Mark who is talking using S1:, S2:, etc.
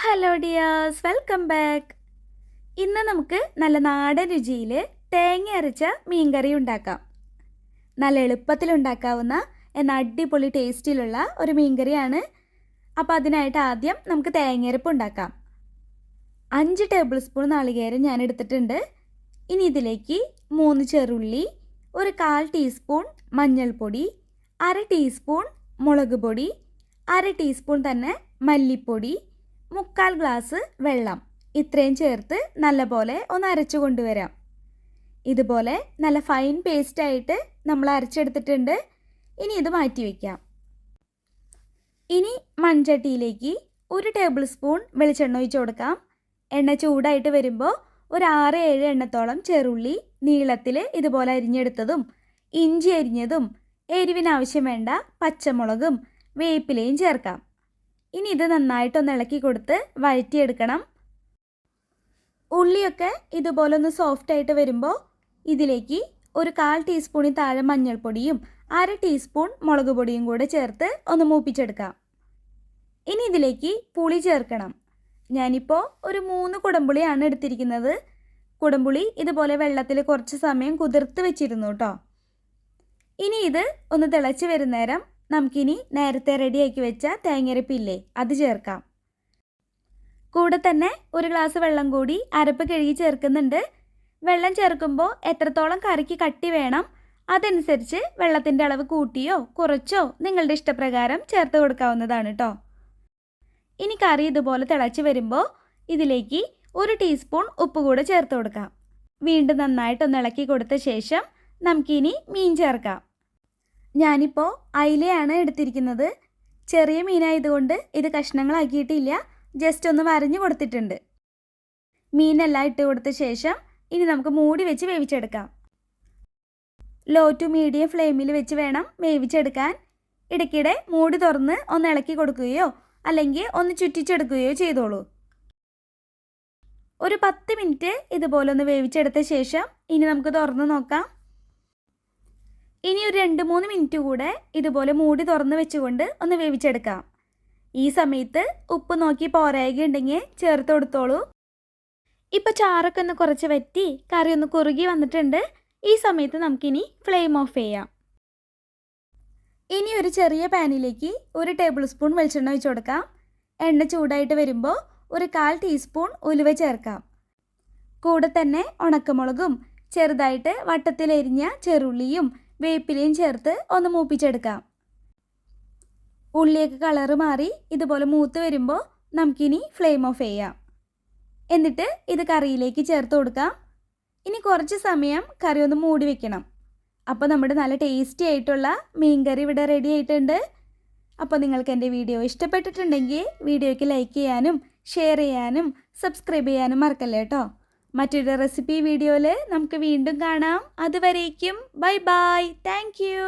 S1: Hello dears, welcome back. ഇന്ന് നമുക്ക് നല്ല നാടൻ രുചിയിൽ തേങ്ങ അരച്ച മീൻകറി ഉണ്ടാക്കാം. നല്ല എളുപ്പത്തിൽ ഉണ്ടാക്കാവുന്ന എന്നാൽ അടിപൊളി ടേസ്റ്റിലുള്ള ഒരു മീൻകറിയാണ്. അപ്പോൾ അതിനായിട്ട് ആദ്യം നമുക്ക് തേങ്ങയരപ്പ് ഉണ്ടാക്കാം. 5 ടേബിൾ സ്പൂൺ നാളികേരം ഞാൻ എടുത്തിട്ടുണ്ട്. ഇനി ഇതിലേക്ക് 3 ചെറുള്ളി, 1/4 ടീസ്പൂൺ മഞ്ഞൾപ്പൊടി, 1/2 ടീസ്പൂൺ മുളക് പൊടി, 1/2 ടീസ്പൂൺ തന്നെ മല്ലിപ്പൊടി, 3/4 ഗ്ലാസ് വെള്ളം, ഇത്രയും ചേർത്ത് നല്ലപോലെ ഒന്ന് അരച്ചു കൊണ്ടുവരാം. ഇതുപോലെ നല്ല ഫൈൻ പേസ്റ്റായിട്ട് നമ്മൾ അരച്ചെടുത്തിട്ടുണ്ട്. ഇനി ഇത് മാറ്റി വയ്ക്കാം. ഇനി മൺചട്ടിയിലേക്ക് 1 ടേബിൾ സ്പൂൺ വെളിച്ചെണ്ണ ഒഴിച്ച് കൊടുക്കാം. എണ്ണ ചൂടായിട്ട് വരുമ്പോൾ ഒരു 6-7 എണ്ണത്തോളം ചെറുള്ളി നീളത്തിൽ ഇതുപോലെ അരിഞ്ഞെടുത്തതും, ഇഞ്ചി അരിഞ്ഞതും, എരിവിനാവശ്യം വേണ്ട പച്ചമുളകും വേപ്പിലയും ചേർക്കാം. ഇനി ഇത് നന്നായിട്ടൊന്ന് ഇളക്കി കൊടുത്ത് വഴറ്റിയെടുക്കണം. ഉള്ളിയൊക്കെ ഇതുപോലെ ഒന്ന് സോഫ്റ്റായിട്ട് വരുമ്പോൾ ഇതിലേക്ക് 1/4 ടീസ്പൂണിൽ താഴെ മഞ്ഞൾപ്പൊടിയും 1/2 ടീസ്പൂൺ മുളക് പൊടിയും കൂടെ ചേർത്ത് ഒന്ന് മൂപ്പിച്ചെടുക്കാം. ഇനി ഇതിലേക്ക് പുളി ചേർക്കണം. ഞാനിപ്പോൾ ഒരു 3 കുടംപുളിയാണ് എടുത്തിരിക്കുന്നത്. കുടംപുളി ഇതുപോലെ വെള്ളത്തിൽ കുറച്ച് സമയം കുതിർത്ത് വെച്ചിരുന്നു കേട്ടോ. ഇനി ഇത് ഒന്ന് തിളച്ച് വരുന്നേരം നമുക്കിനി നേരത്തെ റെഡിയാക്കി വെച്ച തേങ്ങയരപ്പില്ലേ അത് ചേർക്കാം. കൂടെ തന്നെ 1 ഗ്ലാസ് വെള്ളം കൂടി അരപ്പ് കഴുകി ചേർക്കുന്നുണ്ട്. വെള്ളം ചേർക്കുമ്പോൾ എത്രത്തോളം കറിക്ക് കട്ടി വേണം അതനുസരിച്ച് വെള്ളത്തിൻ്റെ അളവ് കൂട്ടിയോ കുറച്ചോ നിങ്ങളുടെ ഇഷ്ടപ്രകാരം ചേർത്ത് കൊടുക്കാവുന്നതാണ് കേട്ടോ. ഇനി കറി ഇതുപോലെ തിളച്ച് വരുമ്പോൾ ഇതിലേക്ക് 1 ടീസ്പൂൺ ഉപ്പ് കൂടെ ചേർത്ത് കൊടുക്കാം. വീണ്ടും നന്നായിട്ടൊന്ന് ഇളക്കി കൊടുത്ത ശേഷം നമുക്കിനി മീൻ ചേർക്കാം. ഞാനിപ്പോൾ അയിലയാണ് എടുത്തിരിക്കുന്നത്. ചെറിയ മീനായതുകൊണ്ട് ഇത് കഷ്ണങ്ങളാക്കിയിട്ടില്ല, ജസ്റ്റ് ഒന്ന് വരഞ്ഞു കൊടുത്തിട്ടുണ്ട്. മീനെല്ലാം ഇട്ട് കൊടുത്ത ശേഷം ഇനി നമുക്ക് മൂടി വെച്ച് വേവിച്ചെടുക്കാം. ലോ ടു മീഡിയം ഫ്ലെയിമിൽ വെച്ച് വേണം വേവിച്ചെടുക്കാൻ. ഇടയ്ക്കിടെ മൂടി തുറന്ന് ഒന്ന് ഇളക്കി കൊടുക്കുകയോ അല്ലെങ്കിൽ ഒന്ന് ചുറ്റിച്ചെടുക്കുകയോ ചെയ്തോളൂ. ഒരു 10 മിനിറ്റ് ഇതുപോലെ ഒന്ന് വേവിച്ചെടുത്ത ശേഷം ഇനി നമുക്ക് തുറന്ന് നോക്കാം. ഇനി ഒരു 2-3 മിനിറ്റ് കൂടെ ഇതുപോലെ മൂടി തുറന്ന് വെച്ചുകൊണ്ട് ഒന്ന് വേവിച്ചെടുക്കാം. ഈ സമയത്ത് ഉപ്പ് നോക്കി പോരായ്കയുണ്ടെങ്കിൽ ചേർത്ത് കൊടുത്തോളൂ. ഇപ്പോൾ ചാറൊക്കെ ഒന്ന് കുറച്ച് വറ്റി കറി ഒന്ന് കുറുകി വന്നിട്ടുണ്ട്. ഈ സമയത്ത് നമുക്കിനി ഫ്ലെയിം ഓഫ് ചെയ്യാം. ഇനി ഒരു ചെറിയ പാനിലേക്ക് 1 ടേബിൾ സ്പൂൺ വെളിച്ചെണ്ണ ഒഴിച്ച് കൊടുക്കാം. എണ്ണ ചൂടായിട്ട് വരുമ്പോൾ 1/4 ടീസ്പൂൺ ഉലുവ ചേർക്കാം. കൂടെ തന്നെ ഉണക്കമുളകും ചെറുതായിട്ട് വട്ടത്തിലരിഞ്ഞ ചെറുള്ളിയും വേപ്പിലയും ചേർത്ത് ഒന്ന് മൂപ്പിച്ചെടുക്കാം. ഉള്ളിയൊക്കെ കളറ് മാറി ഇതുപോലെ മൂത്ത് വരുമ്പോൾ നമുക്കിനി ഫ്ലെയിം ഓഫ് ചെയ്യാം. എന്നിട്ട് ഇത് കറിയിലേക്ക് ചേർത്ത് കൊടുക്കാം. ഇനി കുറച്ച് സമയം കറി ഒന്ന് മൂടി വെക്കണം. അപ്പോൾ നമ്മുടെ നല്ല ടേസ്റ്റി ആയിട്ടുള്ള മീൻ കറി ഇവിടെ റെഡി ആയിട്ടുണ്ട്. അപ്പോൾ നിങ്ങൾക്ക് എൻ്റെ വീഡിയോ ഇഷ്ടപ്പെട്ടിട്ടുണ്ടെങ്കിൽ വീഡിയോയ്ക്ക് ലൈക്ക് ചെയ്യാനും ഷെയർ ചെയ്യാനും സബ്സ്ക്രൈബ് ചെയ്യാനും മറക്കല്ലേ കേട്ടോ. മറ്റൊരു റെസിപ്പി വീഡിയോയിൽ നമുക്ക് വീണ്ടും കാണാം. അതുവരേക്കും ബൈ ബൈ. Thank you.